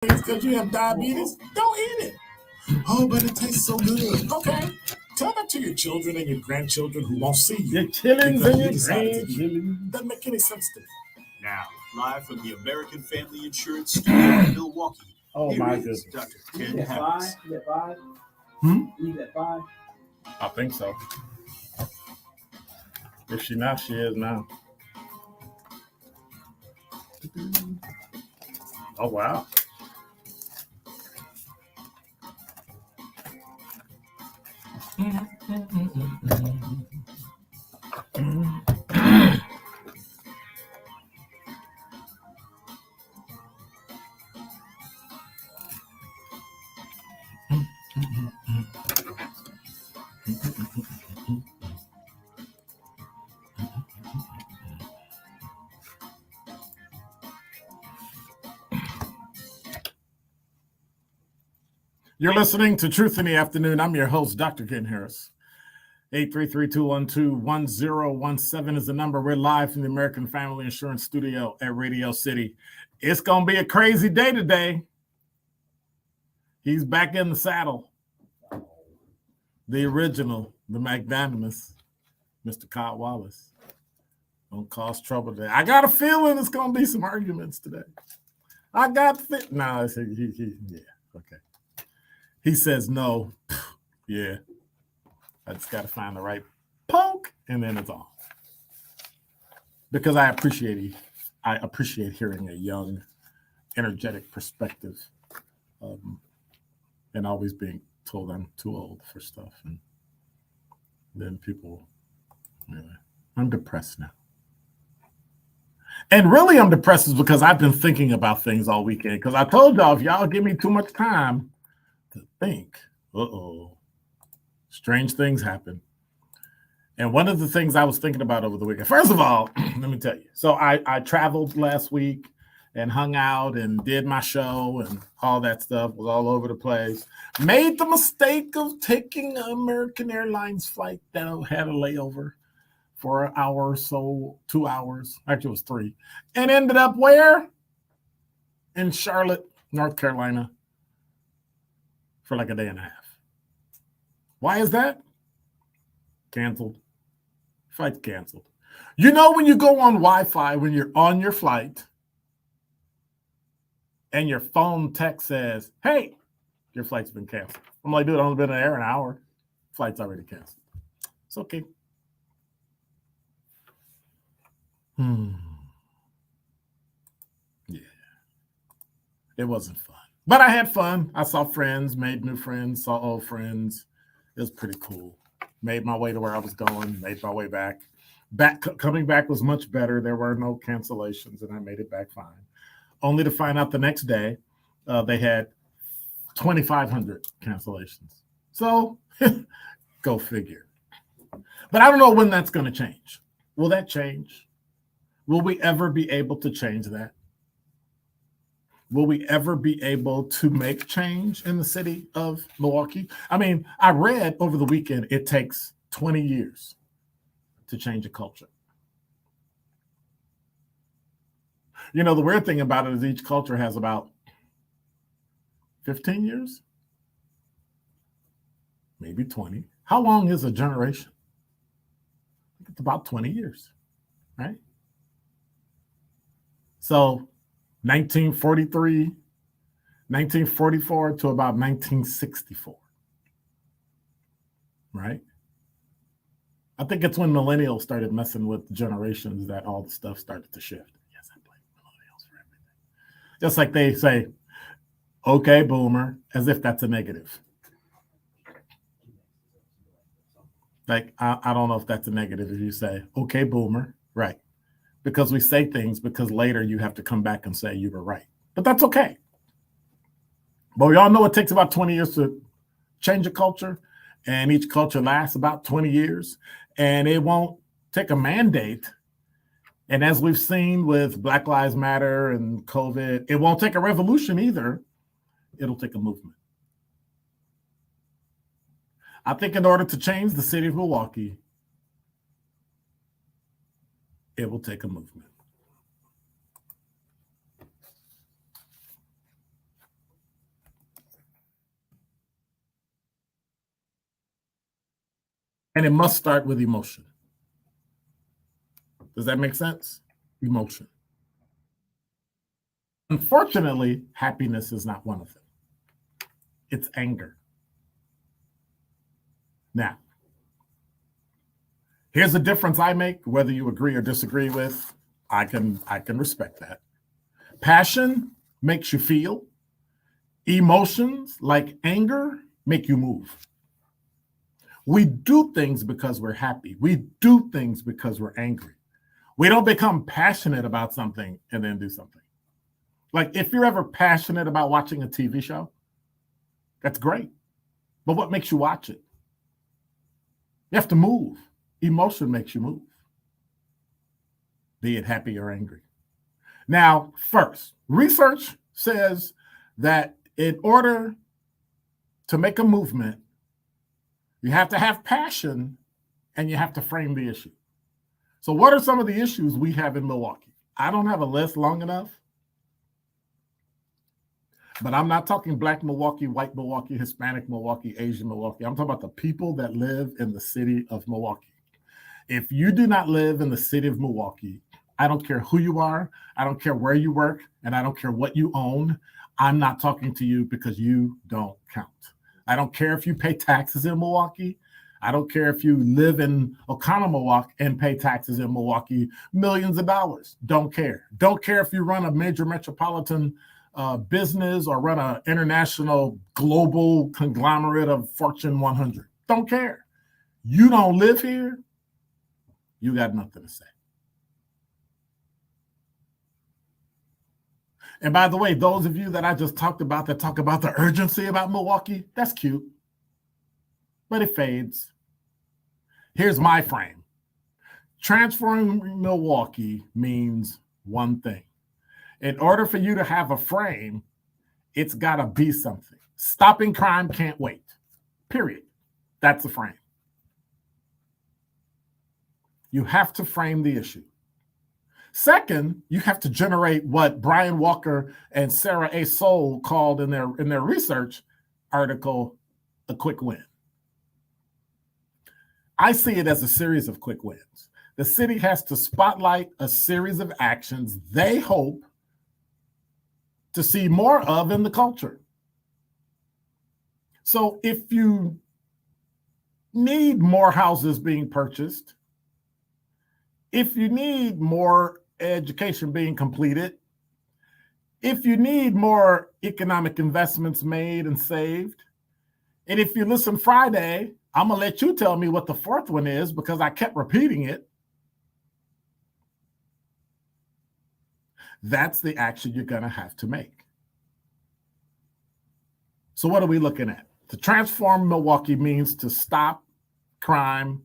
because you have diabetes, don't eat it. Oh, but it tastes so good. Okay. Tell that to your children and your grandchildren who won't see you. Your chillins because and you your decided to eat it. grandchillins. Doesn't make any sense to me. Now, live from the American Family Insurance Studio in Milwaukee, Oh, here my is goodness. Dr. Ken Harris. You got 5? Hmm? You got 5? I think so. If she not, she is now. Oh, wow. You're listening to Truth in the Afternoon. I'm your host, Dr. Ken Harris. 833-212-1017 is the number. We're live from the American Family Insurance Studio at Radio City. It's going to be a crazy day today. He's back in the saddle. The original, the magnanimous, Mr. Cod Wallace. Don't cause trouble today. I got a feeling it's going to be some arguments today. Yeah, okay. He says no. Yeah. I just got to find the right poke, and then it's off. Because I appreciate hearing a young, energetic perspective, and always being told I'm too old for stuff. And then people, anyway, I'm depressed now. And really, I'm depressed because I've been thinking about things all weekend. Because I told y'all, if y'all give me too much time to think, strange things happen. And one of the things I was thinking about over the weekend, first of all, let me tell you. So I traveled last week and hung out and did my show and all that stuff, was all over the place. Made the mistake of taking an American Airlines flight that had a layover for an hour or so, 2 hours. Actually, it was 3. And ended up where? In Charlotte, North Carolina for like a day and a half. Why is that? Canceled. Flight's canceled. You know when you go on Wi-Fi, when you're on your flight, and your phone text says, hey, your flight's been canceled. I'm like, dude, I've only been in the air an hour. Flight's already canceled. It's okay. Yeah. It wasn't fun. But I had fun. I saw friends, made new friends, saw old friends. It was pretty cool. Made my way to where I was going, made my way back. Coming back was much better. There were no cancellations, and I made it back fine. Only to find out the next day they had 2,500 cancellations. So go figure. But I don't know when that's going to change. Will that change? Will we ever be able to change that? Will we ever be able to make change in the city of Milwaukee? I mean, I read over the weekend it takes 20 years to change a culture. You know, the weird thing about it is each culture has about 15 years, maybe 20. How long is a generation? I think it's about 20 years, right? So 1943, 1944 to about 1964, right? I think it's when millennials started messing with generations that all the stuff started to shift. Yes, I blame millennials for everything. Just like they say, okay, boomer, as if that's a negative. Like, I don't know if that's a negative if you say, okay, boomer, right. Because we say things because later you have to come back and say you were right. But that's okay. But we all know it takes about 20 years to change a culture, and each culture lasts about 20 years, and it won't take a mandate. And as we've seen with Black Lives Matter and COVID, it won't take a revolution either. It'll take a movement. I think in order to change the city of Milwaukee, it will take a movement. And it must start with emotion. Does that make sense? Emotion. Unfortunately, happiness is not one of them. It's anger. Now, here's the difference I make, whether you agree or disagree with. I can respect that. Passion makes you feel. Emotions like anger make you move. We do things because we're happy. We do things because we're angry. We don't become passionate about something and then do something. Like if you're ever passionate about watching a TV show, that's great. But what makes you watch it? You have to move. Emotion makes you move, be it happy or angry. Now, first, research says that in order to make a movement, you have to have passion and you have to frame the issue. So what are some of the issues we have in Milwaukee? I don't have a list long enough, but I'm not talking Black Milwaukee, white Milwaukee, Hispanic Milwaukee, Asian Milwaukee. I'm talking about the people that live in the city of Milwaukee. If you do not live in the city of Milwaukee, I don't care who you are, I don't care where you work, and I don't care what you own. I'm not talking to you because you don't count. I don't care if you pay taxes in Milwaukee. I don't care if you live in Oconomowoc and pay taxes in Milwaukee, millions of dollars. Don't care. Don't care if you run a major metropolitan business or run an international global conglomerate of Fortune 100. Don't care. You don't live here, you got nothing to say. And by the way, those of you that I just talked about that talk about the urgency about Milwaukee, that's cute, but it fades. Here's my frame. Transforming Milwaukee means one thing. In order for you to have a frame, it's got to be something. Stopping crime can't wait, period. That's a frame. You have to frame the issue. Second, you have to generate what Brian Walker and Sarah A. Soul called in their research article a quick win. I see it as a series of quick wins. The city has to spotlight a series of actions they hope to see more of in the culture. So if you need more houses being purchased, if you need more education being completed, if you need more economic investments made and saved, and if you listen Friday, I'm going to let you tell me what the fourth one is because I kept repeating it. That's the action you're going to have to make. So what are we looking at? To transform Milwaukee means to stop crime,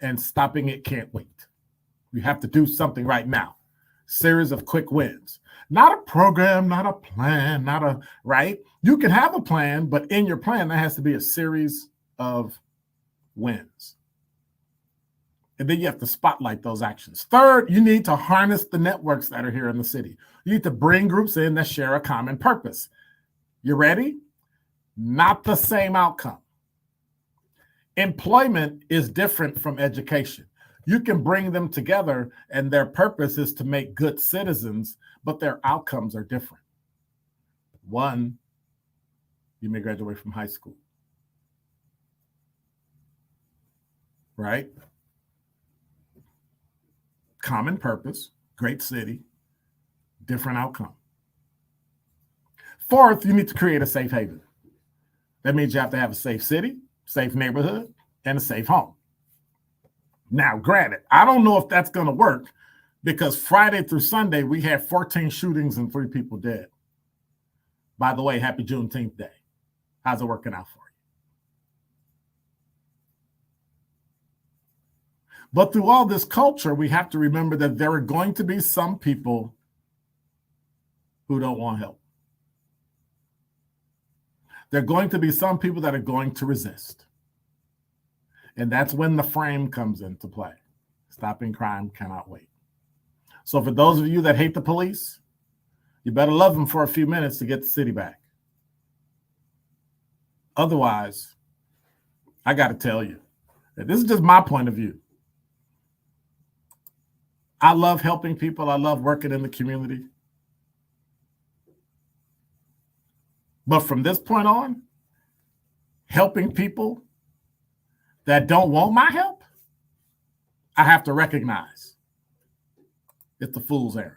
and stopping it can't wait. You have to do something right now. Series of quick wins. Not a program, not a plan, right? You can have a plan, but in your plan, there has to be a series of wins. And then you have to spotlight those actions. Third, you need to harness the networks that are here in the city. You need to bring groups in that share a common purpose. You ready? Not the same outcome. Employment is different from education. You can bring them together and their purpose is to make good citizens, but their outcomes are different. One, you may graduate from high school, right? Common purpose, great city, different outcome. Fourth, you need to create a safe haven. That means you have to have a safe city, safe neighborhood, and a safe home. Now, granted, I don't know if that's going to work because Friday through Sunday, we had 14 shootings and 3 people dead. By the way, happy Juneteenth Day. How's it working out for you? But through all this culture, we have to remember that there are going to be some people who don't want help. There are going to be some people that are going to resist. And that's when the frame comes into play. Stopping crime cannot wait. So for those of you that hate the police, you better love them for a few minutes to get the city back. Otherwise, I got to tell you, This is just my point of view. I love helping people. I love working in the community. But from this point on, helping people that don't want my help, I have to recognize it's a fool's errand.